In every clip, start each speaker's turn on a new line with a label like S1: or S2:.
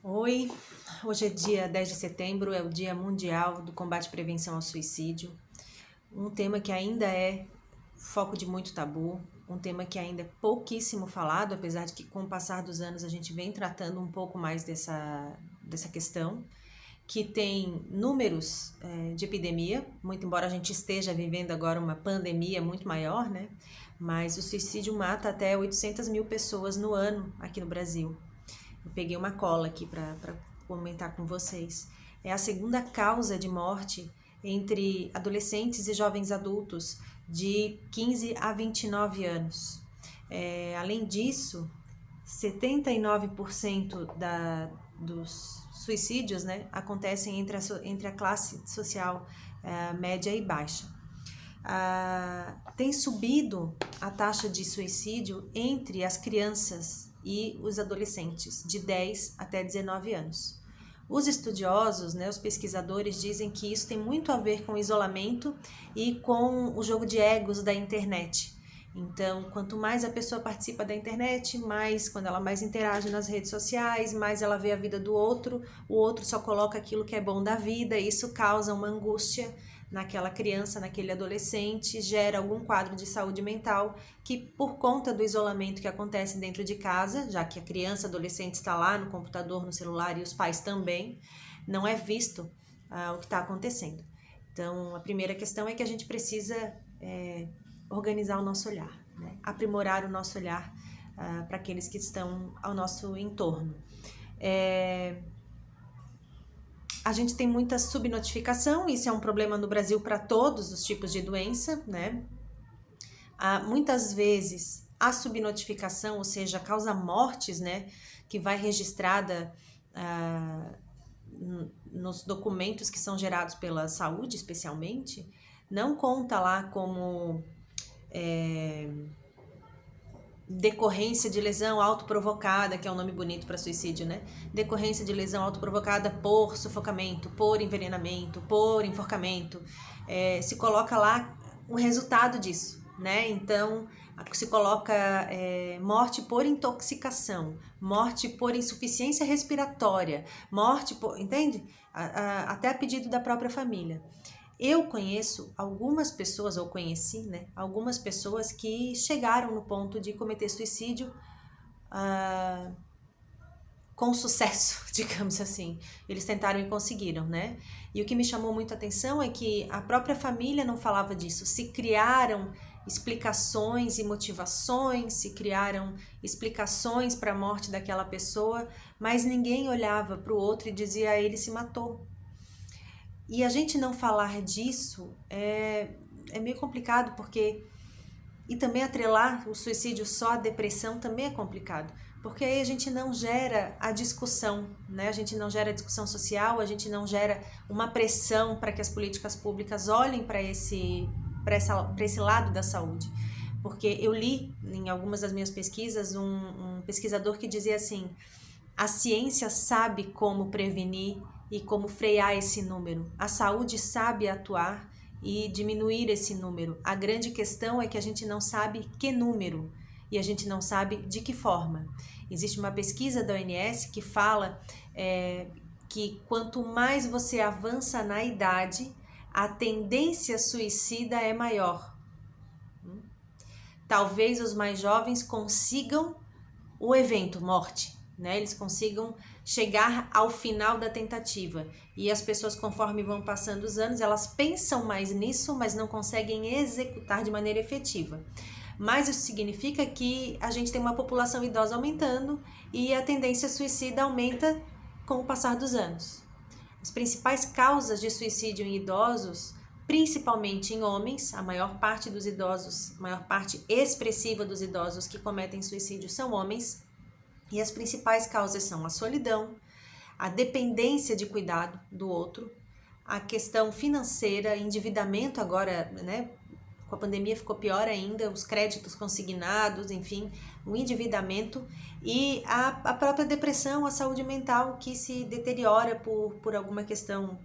S1: Oi, hoje é dia 10 de setembro, é o Dia Mundial do Combate e Prevenção ao Suicídio. Um tema que ainda é foco de muito tabu, um tema que ainda é pouquíssimo falado, apesar de que com o passar dos anos a gente vem tratando um pouco mais dessa questão, que tem números de epidemia, muito embora a gente esteja vivendo agora uma pandemia muito maior, né? Mas o suicídio mata até 800 mil pessoas no ano aqui no Brasil. Eu peguei uma cola aqui para comentar com vocês. É a segunda causa de morte entre adolescentes e jovens adultos de 15 a 29 anos. Além disso, 79% dos suicídios, né, acontecem entre a classe social média e baixa. Tem subido a taxa de suicídio entre as crianças e os adolescentes, de 10 até 19 anos. Os estudiosos, né, os pesquisadores, dizem que isso tem muito a ver com o isolamento e com o jogo de egos da internet. Então, quanto mais a pessoa participa da internet, mais, quando ela mais interage nas redes sociais, mais ela vê a vida do outro, o outro só coloca aquilo que é bom da vida, e isso causa uma angústia naquela criança, naquele adolescente, gera algum quadro de saúde mental que, por conta do isolamento que acontece dentro de casa, já que a criança, adolescente está lá no computador, no celular e os pais também, não é visto o que está acontecendo. Então, a primeira questão é que a gente precisa organizar o nosso olhar, né? Aprimorar o nosso olhar para aqueles que estão ao nosso entorno. A gente tem muita subnotificação, isso é um problema no Brasil para todos os tipos de doença, né? Muitas vezes a subnotificação, ou seja, causa mortes, né, que vai registrada nos documentos que são gerados pela saúde, especialmente, não conta lá como decorrência de lesão autoprovocada, que é um nome bonito para suicídio, né? Decorrência de lesão autoprovocada por sufocamento, por envenenamento, por enforcamento. Se coloca lá o resultado disso, né? Então, se coloca morte por intoxicação, morte por insuficiência respiratória, morte por... Entende? Até a pedido da própria família. Eu conheço algumas pessoas, ou conheci, né, algumas pessoas que chegaram no ponto de cometer suicídio com sucesso, digamos assim. Eles tentaram e conseguiram, né? E o que me chamou muito a atenção é que a própria família não falava disso. Se criaram explicações e motivações, se criaram explicações para a morte daquela pessoa, mas ninguém olhava para o outro e dizia: ele se matou. E a gente não falar disso é meio complicado, porque... E também atrelar o suicídio só à depressão também é complicado, porque aí a gente não gera a discussão, né? A gente não gera a discussão social, a gente não gera uma pressão para que as políticas públicas olhem para esse lado da saúde. Porque eu li em algumas das minhas pesquisas um pesquisador que dizia assim: a ciência sabe como prevenir e como frear esse número. A saúde sabe atuar e diminuir esse número. A grande questão é que a gente não sabe que número e a gente não sabe de que forma. Existe uma pesquisa da OMS que fala que quanto mais você avança na idade, a tendência suicida é maior. Talvez os mais jovens consigam o evento morte, né? Eles consigam chegar ao final da tentativa, e as pessoas, conforme vão passando os anos, elas pensam mais nisso, mas não conseguem executar de maneira efetiva. Mas isso significa que a gente tem uma população idosa aumentando e a tendência suicida aumenta com o passar dos anos. As principais causas de suicídio em idosos, principalmente em homens, a maior parte dos idosos, a maior parte expressiva dos idosos que cometem suicídio são homens. E as principais causas são a solidão, a dependência de cuidado do outro, a questão financeira, endividamento agora, né? Com a pandemia ficou pior ainda, os créditos consignados, enfim, o endividamento e a própria depressão, a saúde mental que se deteriora por alguma questão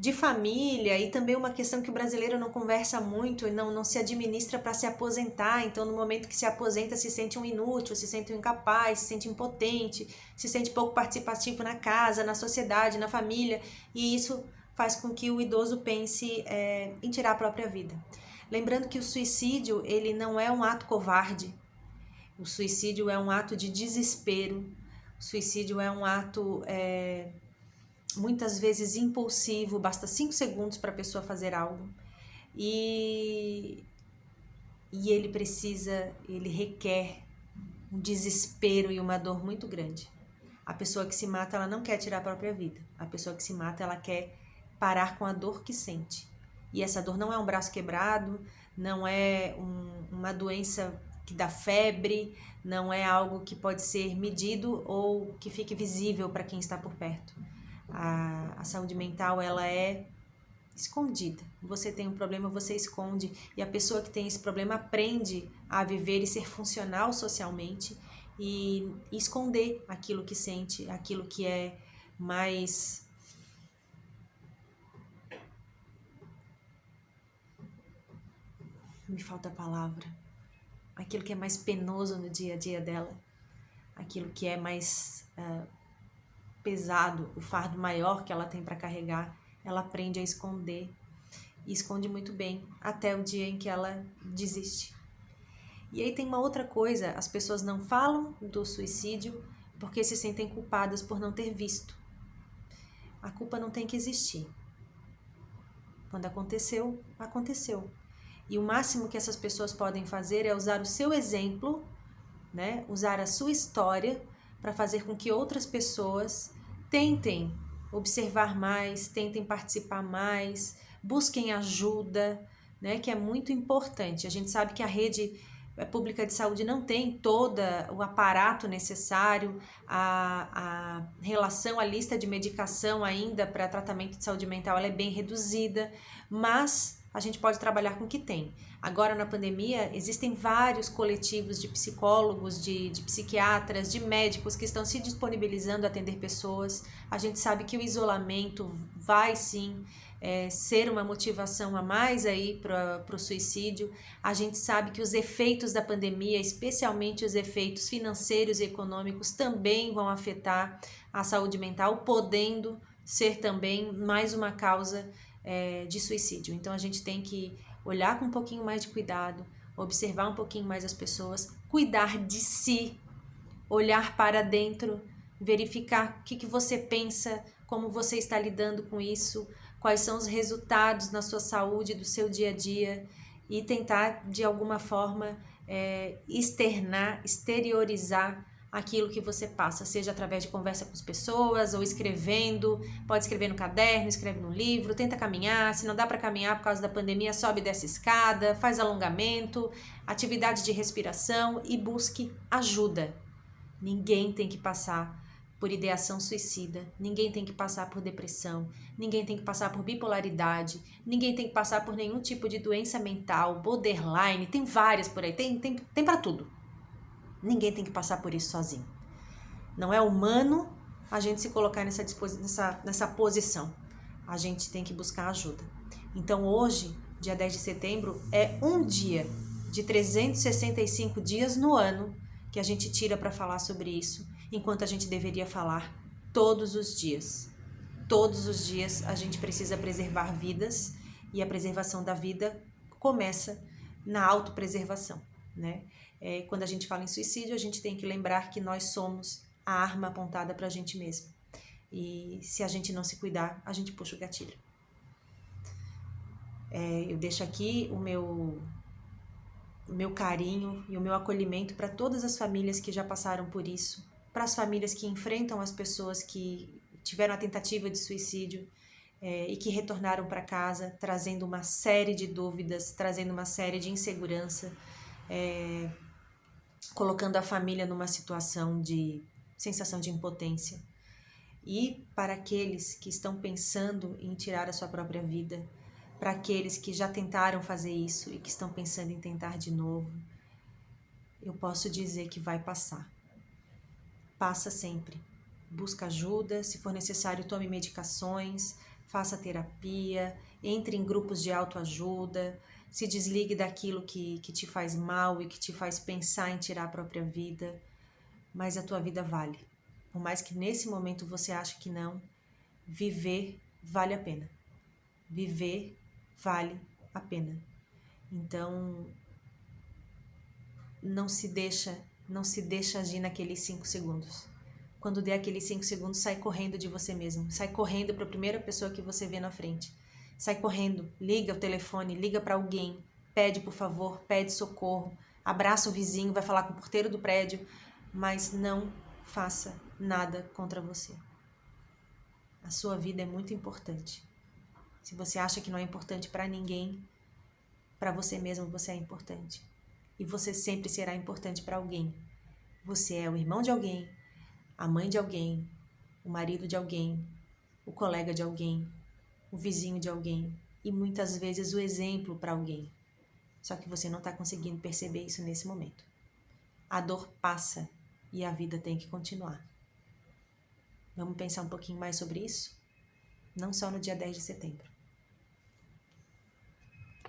S1: de família e também uma questão que o brasileiro não conversa muito e não se administra para se aposentar. Então, no momento que se aposenta, se sente um inútil, se sente um incapaz, se sente impotente, se sente pouco participativo na casa, na sociedade, na família, e isso faz com que o idoso pense em tirar a própria vida. Lembrando que o suicídio, ele não é um ato covarde, o suicídio é um ato de desespero, o suicídio é um ato muitas vezes impulsivo, basta 5 segundos para a pessoa fazer algo e ele requer um desespero e uma dor muito grande. A pessoa que se mata, ela não quer tirar a própria vida. A pessoa que se mata, ela quer parar com a dor que sente. E essa dor não é um braço quebrado, não é uma doença que dá febre, não é algo que pode ser medido ou que fique visível para quem está por perto. A saúde mental, ela é escondida. Você tem um problema, você esconde. E a pessoa que tem esse problema aprende a viver e ser funcional socialmente e esconder aquilo que sente, aquilo que é mais... Me falta a palavra. Aquilo que é mais penoso no dia a dia dela. Aquilo que é mais pesado, o fardo maior que ela tem para carregar, ela aprende a esconder e esconde muito bem até o dia em que ela desiste. E aí tem uma outra coisa, as pessoas não falam do suicídio porque se sentem culpadas por não ter visto. A culpa não tem que existir. Quando aconteceu, aconteceu. E o máximo que essas pessoas podem fazer é usar o seu exemplo, né? Usar a sua história para fazer com que outras pessoas tentem observar mais, tentem participar mais, busquem ajuda, né? Que é muito importante. A gente sabe que a rede pública de saúde não tem todo o aparato necessário, a relação, a lista de medicação ainda para tratamento de saúde mental ela é bem reduzida, mas a gente pode trabalhar com o que tem. Agora, na pandemia, existem vários coletivos de psicólogos, de psiquiatras, de médicos que estão se disponibilizando a atender pessoas. A gente sabe que o isolamento vai, sim, ser uma motivação a mais aí para o suicídio. A gente sabe que os efeitos da pandemia, especialmente os efeitos financeiros e econômicos, também vão afetar a saúde mental, podendo ser também mais uma causa de suicídio. Então a gente tem que olhar com um pouquinho mais de cuidado, observar um pouquinho mais as pessoas, cuidar de si, olhar para dentro, verificar o que você pensa, como você está lidando com isso, quais são os resultados na sua saúde, do seu dia a dia e tentar de alguma forma exteriorizar aquilo que você passa, seja através de conversa com as pessoas ou escrevendo, pode escrever no caderno, escreve no livro, tenta caminhar, se não dá para caminhar por causa da pandemia, sobe e desce escada, faz alongamento, atividade de respiração e busque ajuda. Ninguém tem que passar por ideação suicida, ninguém tem que passar por depressão, ninguém tem que passar por bipolaridade, ninguém tem que passar por nenhum tipo de doença mental, borderline, tem várias por aí, tem para tudo. Ninguém tem que passar por isso sozinho. Não é humano a gente se colocar nessa posição. A gente tem que buscar ajuda. Então hoje, dia 10 de setembro, é um dia de 365 dias no ano que a gente tira para falar sobre isso, enquanto a gente deveria falar todos os dias. Todos os dias a gente precisa preservar vidas e a preservação da vida começa na autopreservação, né? Quando a gente fala em suicídio, a gente tem que lembrar que nós somos a arma apontada para a gente mesmo. E se a gente não se cuidar, a gente puxa o gatilho. Eu deixo aqui o meu carinho e o meu acolhimento para todas as famílias que já passaram por isso, para as famílias que enfrentam as pessoas que tiveram a tentativa de suicídio e que retornaram para casa trazendo uma série de dúvidas, trazendo uma série de insegurança, colocando a família numa situação de sensação de impotência. E para aqueles que estão pensando em tirar a sua própria vida, para aqueles que já tentaram fazer isso e que estão pensando em tentar de novo, eu posso dizer que vai passar. Passa sempre. Busca ajuda, se for necessário, tome medicações, faça terapia, entre em grupos de autoajuda, se desligue daquilo que te faz mal e que te faz pensar em tirar a própria vida, mas a tua vida vale. Por mais que nesse momento você ache que não, viver vale a pena. Viver vale a pena. Então, não se deixa agir naqueles 5 segundos. Quando der aqueles 5 segundos, sai correndo de você mesmo. Sai correndo para a primeira pessoa que você vê na frente. Sai correndo, liga o telefone, liga para alguém, pede por favor, pede socorro, abraça o vizinho, vai falar com o porteiro do prédio, mas não faça nada contra você. A sua vida é muito importante. Se você acha que não é importante para ninguém, para você mesmo você é importante. E você sempre será importante para alguém. Você é o irmão de alguém, a mãe de alguém, o marido de alguém, o colega de alguém, o vizinho de alguém e muitas vezes o exemplo para alguém. Só que você não está conseguindo perceber isso nesse momento. A dor passa e a vida tem que continuar. Vamos pensar um pouquinho mais sobre isso? Não só no dia 10 de setembro.